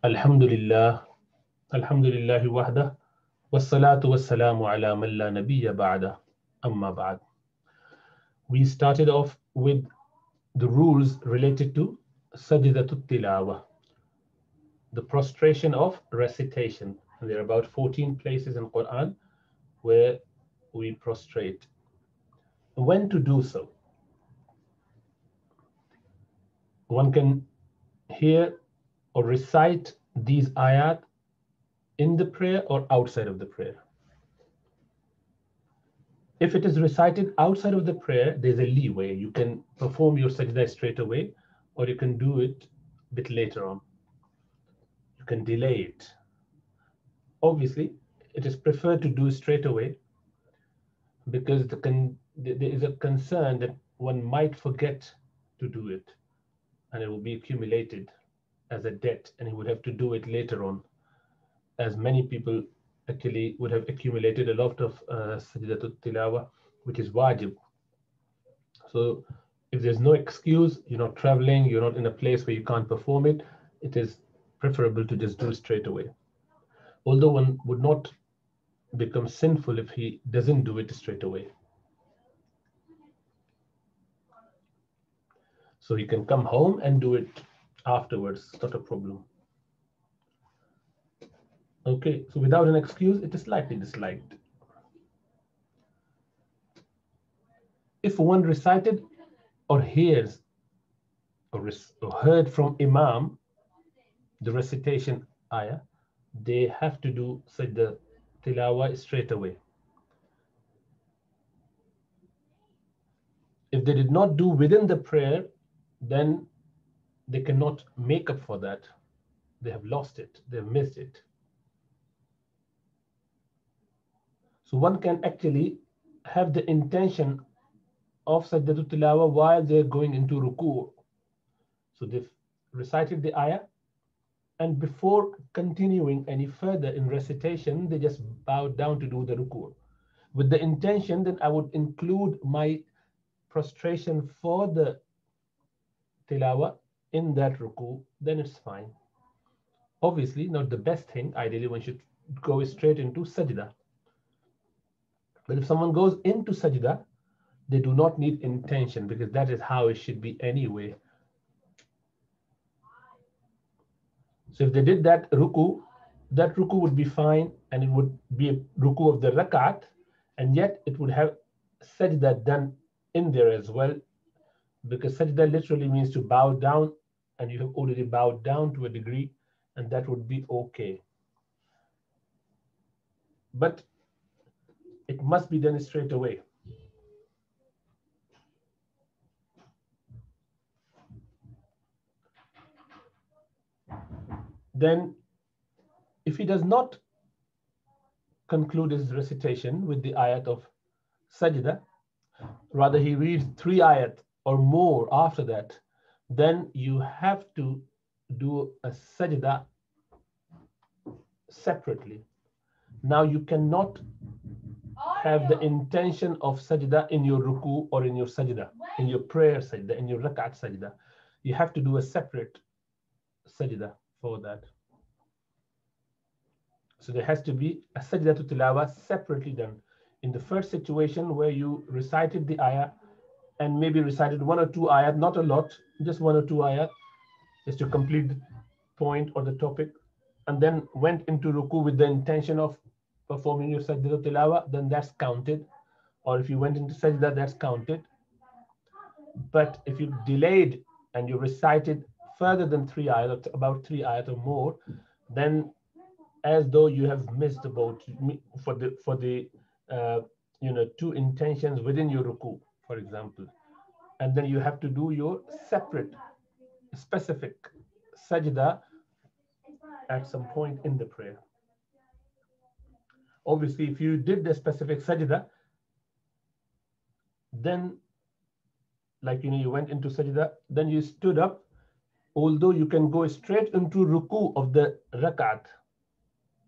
Alhamdulillah, Alhamdulillahi wahda, wassalatu wassalamu ala man la nabiyya ba'da, amma ba'd. We started off with the rules related to sajdatul tilawa, the prostration of recitation. And there are about 14 places in Quran where we prostrate. When to do so? One can hear or recite these ayat in the prayer or outside of the prayer. If it is recited outside of the prayer, there's a leeway. You can perform your sajda straight away, or you can do it a bit later on. You can delay it. Obviously, it is preferred to do straight away because there is a concern that one might forget to do it, and it will be accumulated as a debt, and he would have to do it later on, as many people actually would have accumulated a lot of sajdatul tilawa, which is wajib. So if there's no excuse, you're not traveling, you're not in a place where you can't perform it, it is preferable to just do it straight away. Although one would not become sinful if he doesn't do it straight away. So he can come home and do it afterwards, it's not a problem. Okay, so without an excuse, it is slightly disliked. If one recited or hears or heard from Imam the recitation ayah, they have to do sajda tilawa straight away. If they did not do within the prayer, then they cannot make up for that. They have lost it, they have missed it. So one can actually have the intention of sajdatul tilawa while they're going into ruku'. So they've recited the ayah, and before continuing any further in recitation, they just bow down to do the ruku'. With the intention, then I would include my prostration for the tilawa in that ruku', then it's fine. Obviously, not the best thing. Ideally, one should go straight into sajda. But if someone goes into sajda, they do not need intention because that is how it should be anyway. So if they did that ruku would be fine, and it would be a ruku of the rakat, and yet it would have sajda done in there as well, because sajda literally means to bow down, and you have already bowed down to a degree, and that would be okay. But it must be done straight away. Then, if he does not conclude his recitation with the ayat of sajda, rather he reads 3 ayat or more after that, then you have to do a sajda separately. Now you cannot have the intention of sajda in your ruku or in your sajda, in your prayer sajda, in your rakat sajda. You have to do a separate sajda for that. So there has to be a sajda to tilawa separately done. In the first situation where you recited the ayah and maybe recited 1 or 2 ayat, not a lot, just 1 or 2 ayat, just to complete the point or the topic, and then went into ruku with the intention of performing your sajda to tilawa, then that's counted. Or if you went into sajda, that's counted. But if you delayed and you recited further than 3 ayat, about 3 ayat or more, then as though you have missed about for the 2 intentions within your ruku, for example, and then you have to do your separate specific sajda at some point in the prayer. Obviously, if you did the specific sajda, then like you went into sajda, then you stood up, although you can go straight into ruku of the rakat,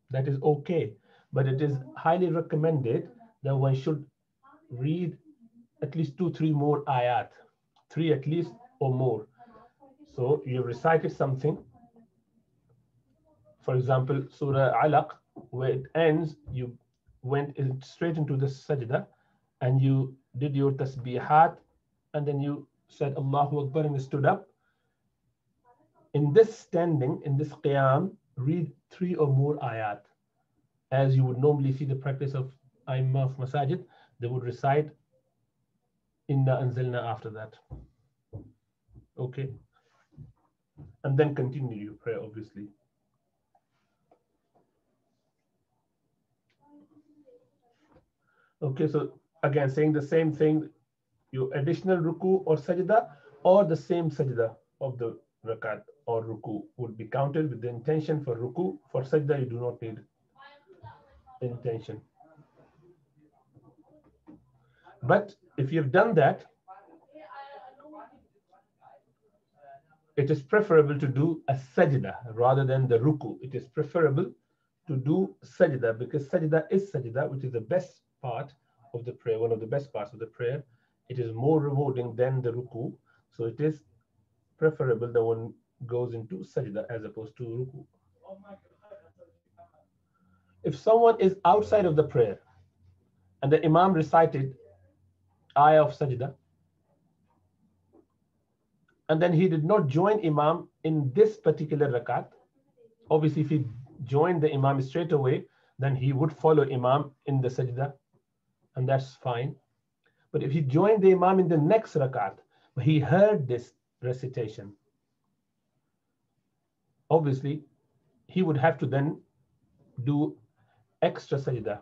that is okay, but it is highly recommended that one should read at least 2-3 more ayat, 3 at least or more. So you recited something, for example, Surah Alaq, where it ends, you went straight into the sajda and you did your tasbihat, and then you said Allahu Akbar and stood up. In this standing, in this qiyam, read 3 or more ayat. As you would normally see the practice of Aimma of Masajid, they would recite Inna Anzalna after that. Okay. And then continue your prayer, obviously. Okay, so again, saying the same thing, your additional ruku or sajda, or the same sajda of the rakat or ruku would be counted with the intention for ruku. For sajda, you do not need intention. But if you've done that, it is preferable to do a sajda rather than the ruku. It is preferable to do sajda, because sajda is sajda, which is the best part of the prayer, one of the best parts of the prayer. It is more rewarding than the ruku. So it is preferable that one goes into sajda as opposed to ruku. If someone is outside of the prayer and the imam recited ayah of sajda, and then he did not join imam in this particular rakat, obviously if he joined the imam straight away, then he would follow imam in the sajda, and that's fine. But if he joined the imam in the next rakat, he heard this recitation, obviously he would have to then do extra sajda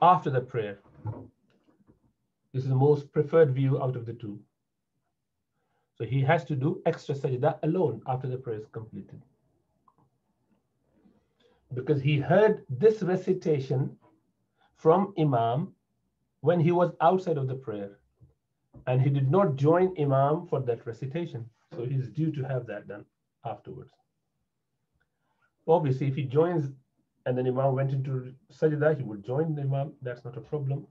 after the prayer. This is the most preferred view out of the two. So he has to do extra sajda alone after the prayer is completed, because he heard this recitation from imam when he was outside of the prayer, and he did not join imam for that recitation. So he's due to have that done afterwards. Obviously, if he joins and then imam went into sajda, he would join the imam. That's not a problem.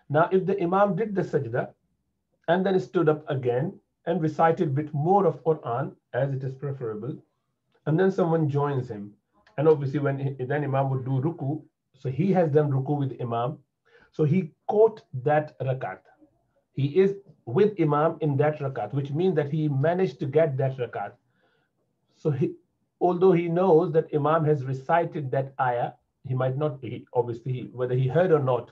Now, if the imam did the sajda and then stood up again and recited a bit more of Quran, as it is preferable, and then someone joins him, and obviously then imam would do ruku, so he has done ruku with imam, so he caught that rakat. He is with imam in that rakat, which means that he managed to get that rakat. So although he knows that imam has recited that ayah, he might not be, obviously, whether he heard or not,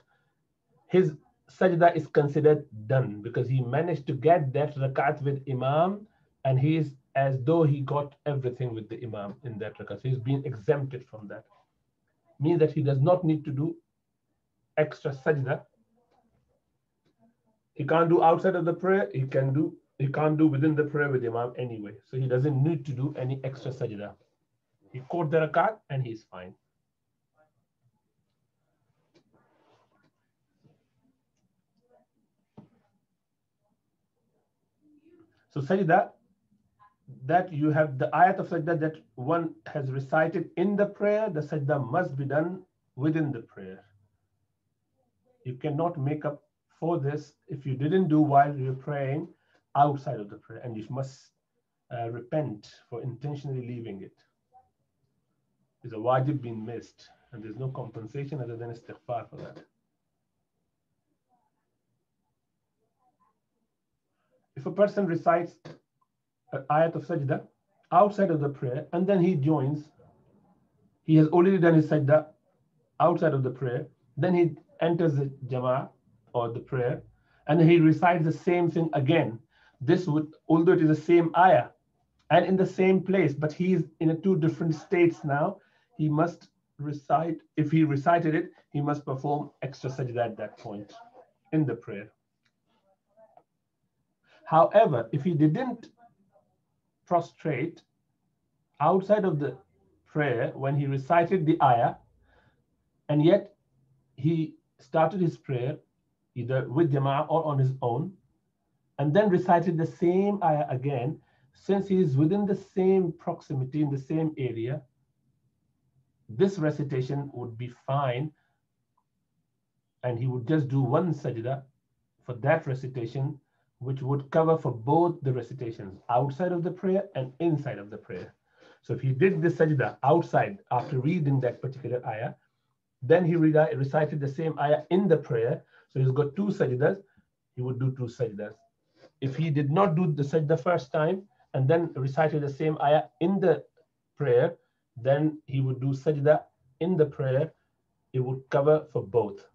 his sajda is considered done, because he managed to get that rakat with imam, and he is as though he got everything with the imam in that rakat. So he's been exempted from that. Means that he does not need to do extra sajda. He can't do outside of the prayer. He can't do within the prayer with imam anyway. So he doesn't need to do any extra sajda. He caught the rakat and he's fine. So sajda, that you have the ayat of sajda that one has recited in the prayer, the sajda must be done within the prayer. You cannot make up for this if you didn't do while you're praying outside of the prayer, and you must repent for intentionally leaving it. There's a wajib being missed, and there's no compensation other than istighfar for that. If a person recites an ayat of sajda outside of the prayer, and then he joins, he has already done his sajda outside of the prayer, then he enters the jama'ah or the prayer, and he recites the same thing again. This would, although it is the same ayah and in the same place, but he is in 2 different states now, he must recite, if he recited it, he must perform extra sajda at that point in the prayer. However, if he didn't prostrate outside of the prayer when he recited the ayah, and yet he started his prayer either with jama'ah or on his own, and then recited the same ayah again, since he is within the same proximity, in the same area, this recitation would be fine, and he would just do one sajda for that recitation, which would cover for both the recitations, outside of the prayer and inside of the prayer. So if he did the sajda outside after reading that particular ayah, then he recited the same ayah in the prayer. So he's got two sajdas, he would do two sajdas. If he did not do the sajda first time and then recited the same ayah in the prayer, then he would do sajda in the prayer. It would cover for both.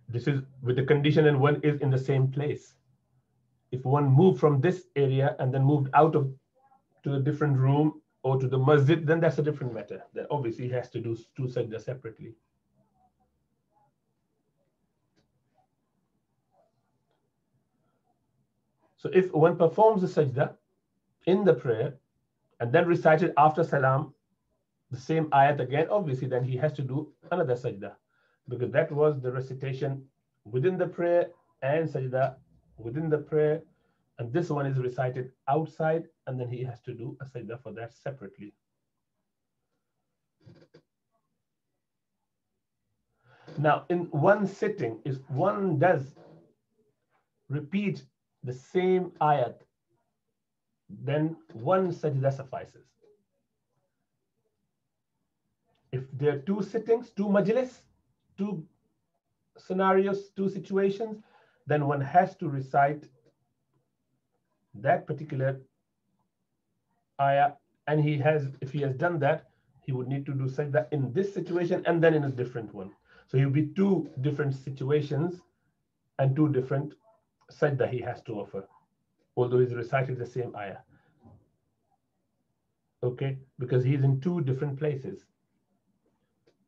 This is with the condition and one is in the same place. If one moved from this area and then moved out of to a different room or to the masjid, then that's a different matter. Then obviously he has to do two sajda separately. So if one performs the sajda in the prayer and then recited after salam the same ayat again, obviously then he has to do another sajda, because that was the recitation within the prayer and sajda within the prayer, and this one is recited outside, and then he has to do a sajda for that separately. Now, in one sitting, if one does repeat the same ayat, then one sajda suffices. If there are two sittings, two majlis, two scenarios, two situations, then one has to recite that particular ayah, and if he has done that, he would need to do sajda in this situation and then in a different one. So he will be two different situations and two different sajda he has to offer, although he's reciting the same ayah. Okay, because he's in two different places.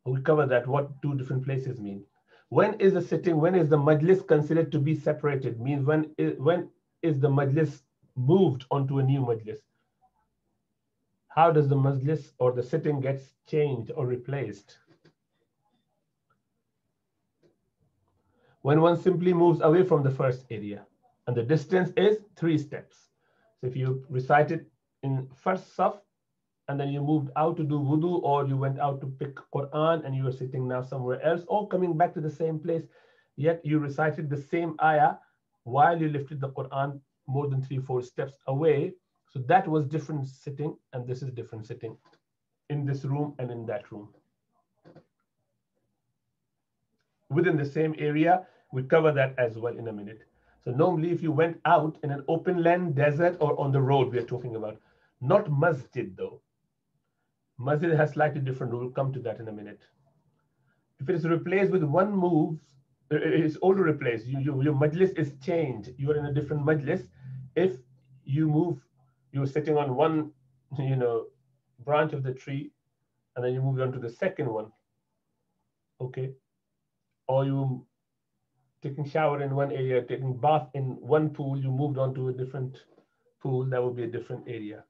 We'll cover that, what two different places mean. When is the sitting, when is the majlis considered to be separated? Means when is the majlis moved onto a new majlis? How does the majlis or the sitting gets changed or replaced? When one simply moves away from the first area, and the distance is 3 steps. So if you recite it in first saf, and then you moved out to do wudu, or you went out to pick Quran and you are sitting now somewhere else, or coming back to the same place, yet you recited the same ayah while you lifted the Quran more than 3-4 steps away. So that was different sitting, and this is different sitting in this room and in that room. Within the same area, we cover that as well in a minute. So normally if you went out in an open land, desert, or on the road, we are talking about, not masjid though. Masjid has slightly different rule. We'll come to that in a minute. If it is replaced with one move, it's already replaced. Your majlis is changed. You are in a different majlis. If you move, you're sitting on one, branch of the tree, and then you move on to the second one. Okay, or you taking shower in one area, taking bath in one pool, you moved on to a different pool. That would be a different area.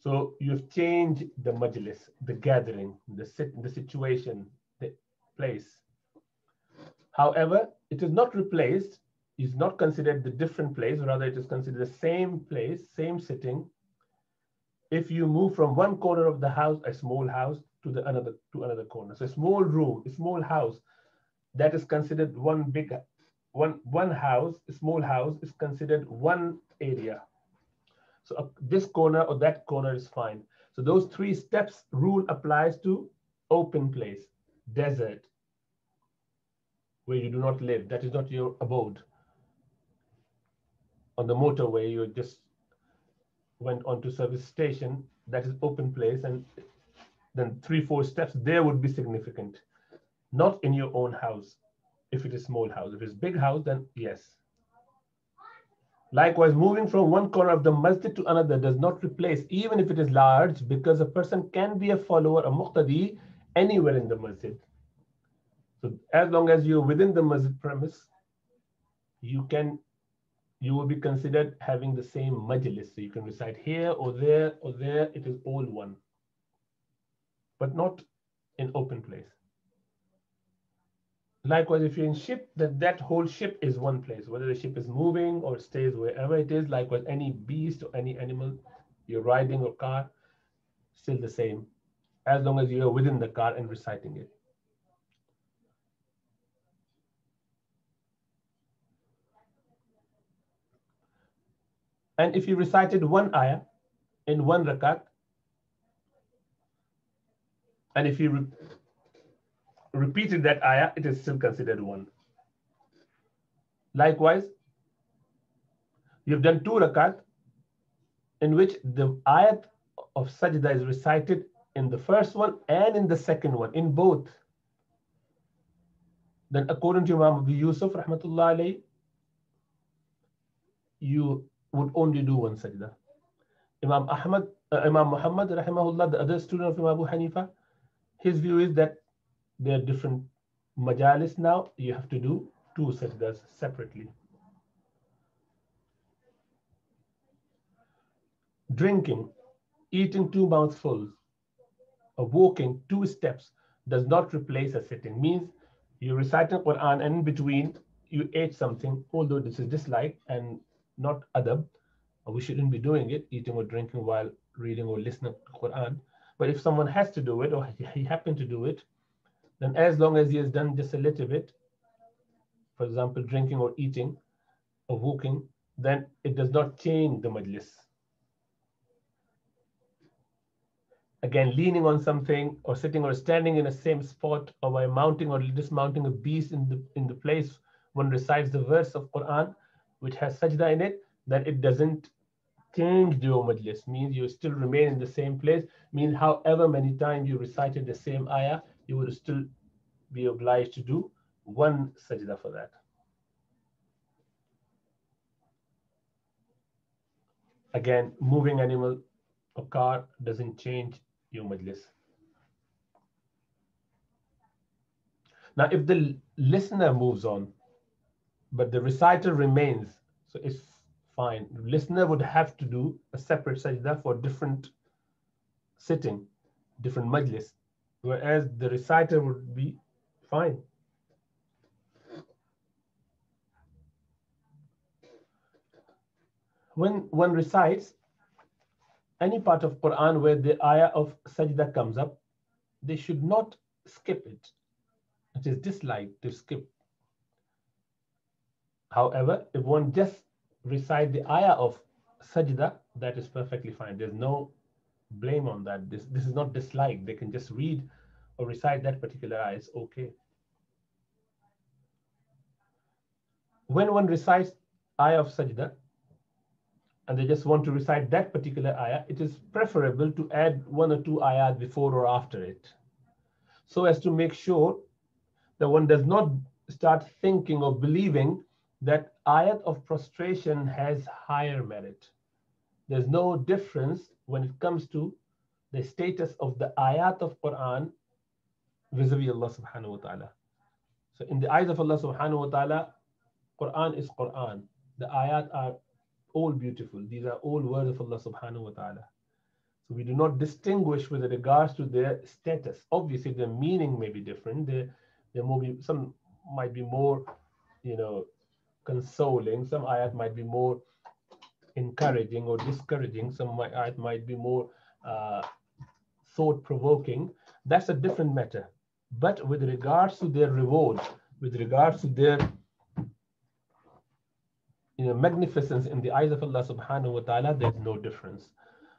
So you've changed the majlis, the gathering, the situation, the place. However, it is not replaced, is not considered the different place, rather it is considered the same place, same sitting. If you move from one corner of the house, a small house, to another corner. So a small room, a small house, that is considered one house, a small house is considered one area. So this corner or that corner is fine. So those 3 steps rule applies to open place, desert, where you do not live. That is not your abode. On the motorway, you just went onto service station, that is open place, and then 3-4 steps there would be significant. Not in your own house, if it is small house. If it's big house, then yes. Likewise, moving from one corner of the masjid to another does not replace, even if it is large, because a person can be a follower, a muqtadi, anywhere in the masjid. So as long as you're within the masjid premise, you will be considered having the same majlis. So you can recite here or there or there, it is all one, but not in open place. Likewise, if you're in ship, that whole ship is one place, whether the ship is moving or stays wherever it is. Likewise, any beast or any animal you're riding or car, still the same, as long as you're within the car and reciting it. And if you recited one ayah in one rakat, and if you repeated that ayah, it is still considered one. Likewise, you've done two rakat in which the ayat of sajda is recited in the first one and in the second one, in both. Then according to Imam Abu Yusuf, rahmatullah alayhi, you would only do one sajda. Imam Muhammad, rahimahullah, the other student of Imam Abu Hanifa, his view is that there are different majalis now. You have to do two sajdas separately. Drinking, eating 2 mouthfuls, or walking 2 steps does not replace a sitting. Means you recite the Quran and in between you ate something, although this is disliked and not adab. We shouldn't be doing it, eating or drinking while reading or listening to Quran. But if someone has to do it, or he happened to do it, then as long as he has done just a little bit, for example, drinking or eating or walking, then it does not change the majlis. Again, leaning on something or sitting or standing in the same spot, or by mounting or dismounting a beast in the place one recites the verse of Quran which has sajda in it, then it doesn't change your majlis. Means you still remain in the same place. Means however many times you recited the same ayah, you will still be obliged to do one sajda for that. Again, moving animal or car doesn't change your majlis. Now, if the listener moves on, but the reciter remains, so it's fine. The listener would have to do a separate sajda for different sitting, different majlis, whereas the reciter would be fine. When one recites any part of Quran where the ayah of sajda comes up, they should not skip it. It is disliked to skip. However, if one just recite the ayah of sajda, that is perfectly fine. There's no blame on that. This is not disliked. They can just read or recite that particular ayah. It's okay. When one recites ayah of sajda, and they just want to recite that particular ayah, it is preferable to add 1 or 2 ayat before or after it, so as to make sure that one does not start thinking or believing that ayat of prostration has higher merit. There's no difference when it comes to the status of the ayat of Quran vis-a-vis Allah subhanahu wa ta'ala. So in the eyes of Allah subhanahu wa ta'ala, Quran is Quran. The ayat are all beautiful. These are all words of Allah subhanahu wa ta'ala. So we do not distinguish with regards to their status. Obviously, their meaning may be different. There may be, some might be more, consoling. Some ayat might be more encouraging or discouraging. Some ayat might be more thought-provoking. That's a different matter. But with regards to their reward, with regards to their magnificence in the eyes of Allah subhanahu wa ta'ala, there's no difference.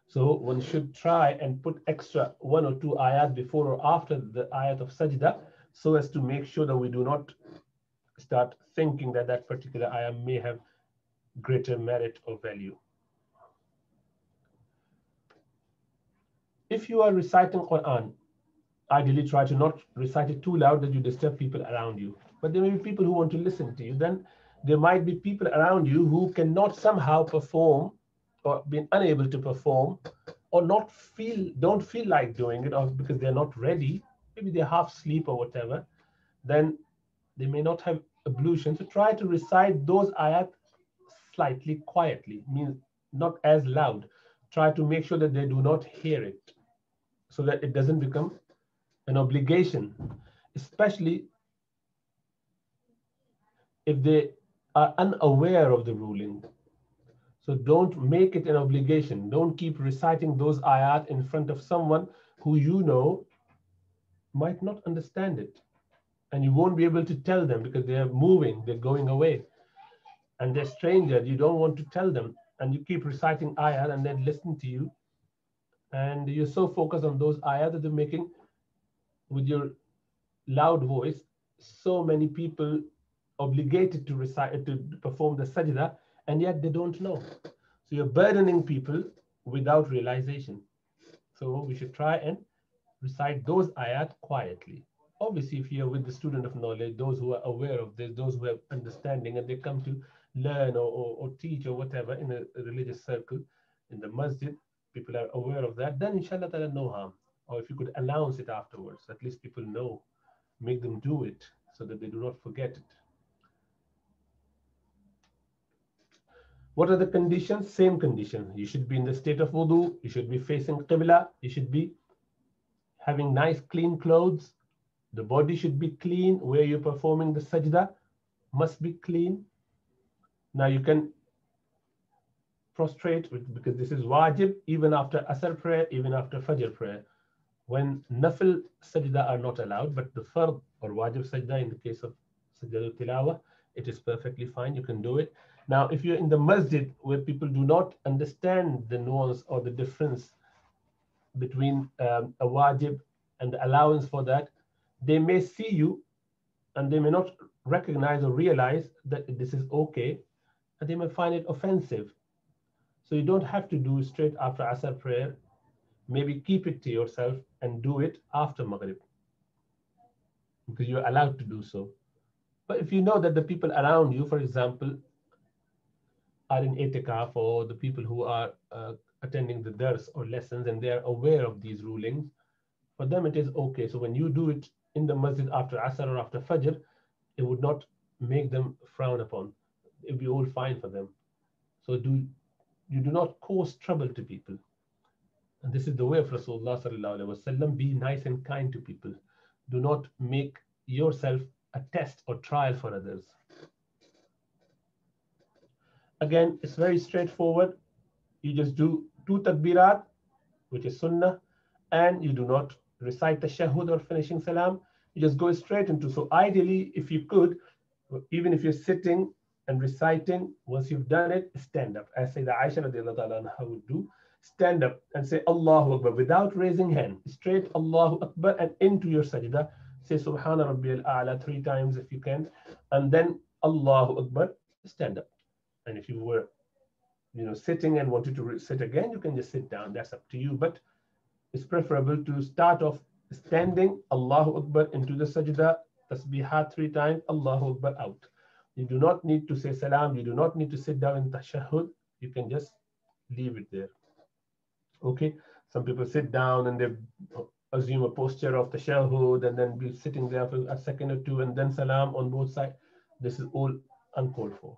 So one should try and put extra 1 or 2 ayat before or after the ayat of sajda, so as to make sure that we do not start thinking that that particular ayah may have greater merit or value. If you are reciting Quran, ideally try to not recite it too loud that you disturb people around you. But there may be people who want to listen to you. Then there might be people around you who cannot somehow perform, or being unable to perform, or don't feel like doing it, or because they're not ready, maybe they're half asleep or whatever, then they may not have ablution. So try to recite those ayat slightly quietly, means not as loud. Try to make sure that they do not hear it, so that it doesn't become an obligation, especially if they are unaware of the ruling. So don't make it an obligation. Don't keep reciting those ayat in front of someone who might not understand it. And you won't be able to tell them because they are moving, they're going away. And they're strangers, you don't want to tell them and you keep reciting ayat and then listen to you, and you're so focused on those ayat that they're making with your loud voice so many people obligated to recite, to perform the sajda, and yet they don't know. So you're burdening people without realization. So we should try and recite those ayat quietly. Obviously, if you're with the student of knowledge, those who are aware of this, those who have understanding, and they come to learn or teach or whatever in a religious circle in the masjid, people are aware of that, then inshallah ta'ala no harm. Or if you could announce it afterwards, at least people know, make them do it so that they do not forget it. What are the conditions? Same condition. You should be in the state of wudu, you should be facing qibla, you should be having nice clean clothes, the body should be clean, where you're performing the sajda must be clean. Now you can prostrate because this is wajib even after asr prayer, even after fajr prayer, when nafil sajda are not allowed, but the fard or wajib sajda in the case of sajda-ul-tilawa, it is perfectly fine, you can do it. Now if you're in the masjid where people do not understand the nuance or the difference between a wajib and the allowance for that, they may see you and they may not recognize or realize that this is okay, and they may find it offensive. So you don't have to do straight after asr prayer. Maybe keep it to yourself and do it after maghrib, because you're allowed to do so. But if you know that the people around you, for example, are in itikaf, or the people who are attending the dars or lessons, and they are aware of these rulings, for them it is okay. So when you do it in the masjid after asr or after fajr, it would not make them frown upon. It would be all fine for them. So you do not cause trouble to people. And this is the way of Rasulullah sallallahu alaihi wasallam. Be nice and kind to people. Do not make yourself a test or trial for others. Again, it's very straightforward. You just do 2 takbirat, which is sunnah, and you do not recite tashahhud or finishing salam. You just go straight into. So ideally, if you could, even if you're sitting and reciting, once you've done it, stand up. As Sayyidah Aisha radiallahu ta'ala anha would do, stand up and say Allahu Akbar without raising hand. Straight Allahu Akbar and into your sajda. Say Subhana Rabbiyal A'la 3 times if you can, and then Allahu Akbar, stand up. And if you were, sitting and wanted to sit again, you can just sit down. That's up to you. But it's preferable to start off standing, Allahu Akbar, into the sajda, tasbihat 3 times, Allahu Akbar, out. You do not need to say salam. You do not need to sit down in tashahhud. You can just leave it there. Okay. Some people sit down and they assume a posture of tashahhud and then be sitting there for a second or 2 and then salam on both sides. This is all uncalled for.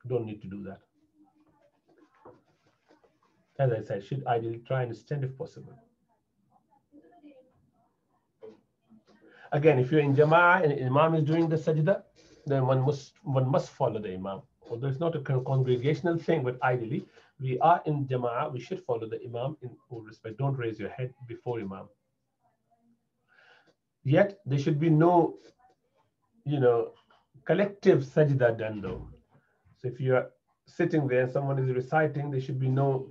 Don't need to do that. As I said, should ideally try and stand if possible. Again, if you're in jama'ah and imam is doing the sajda, then one must follow the imam. Although it's not a congregational thing, but ideally, we are in jama'ah, we should follow the imam in all respect. Don't raise your head before imam. Yet, there should be no, collective sajda done though. So if you're sitting there and someone is reciting, there should be no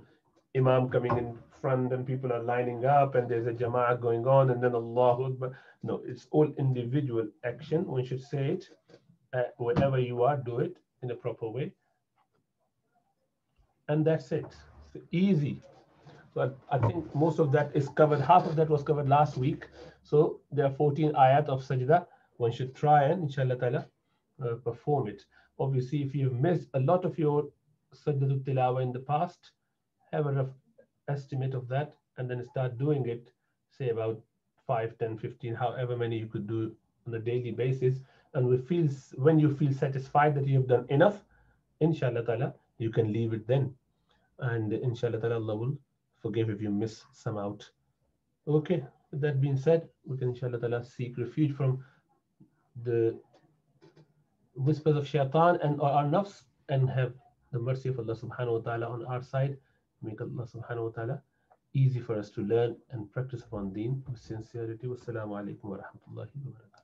imam coming in front and people are lining up and there's a jama'ah going on and then Allahu Akbar. No, it's all individual action. One should say it. Wherever you are, do it in a proper way. And that's it. It's easy. So I think most of that is covered. Half of that was covered last week. So there are 14 ayat of sajda. One should try and inshallah ta'ala perform it. Obviously, if you've missed a lot of your sajda-ul-tilawa in the past, have a rough estimate of that and then start doing it, say about 5, 10, 15, however many you could do on a daily basis. And when you feel satisfied that you have done enough, inshallah ta'ala, you can leave it then. And inshallah ta'ala, Allah will forgive if you miss some out. Okay, with that being said, we can inshallah ta'ala seek refuge from the whispers of shaitan and our nafs and have the mercy of Allah subhanahu wa ta'ala on our side. Make Allah subhanahu wa ta'ala easy for us to learn and practice upon deen with sincerity. Wassalamu alaikum wa rahmatullahi wa barakatuh.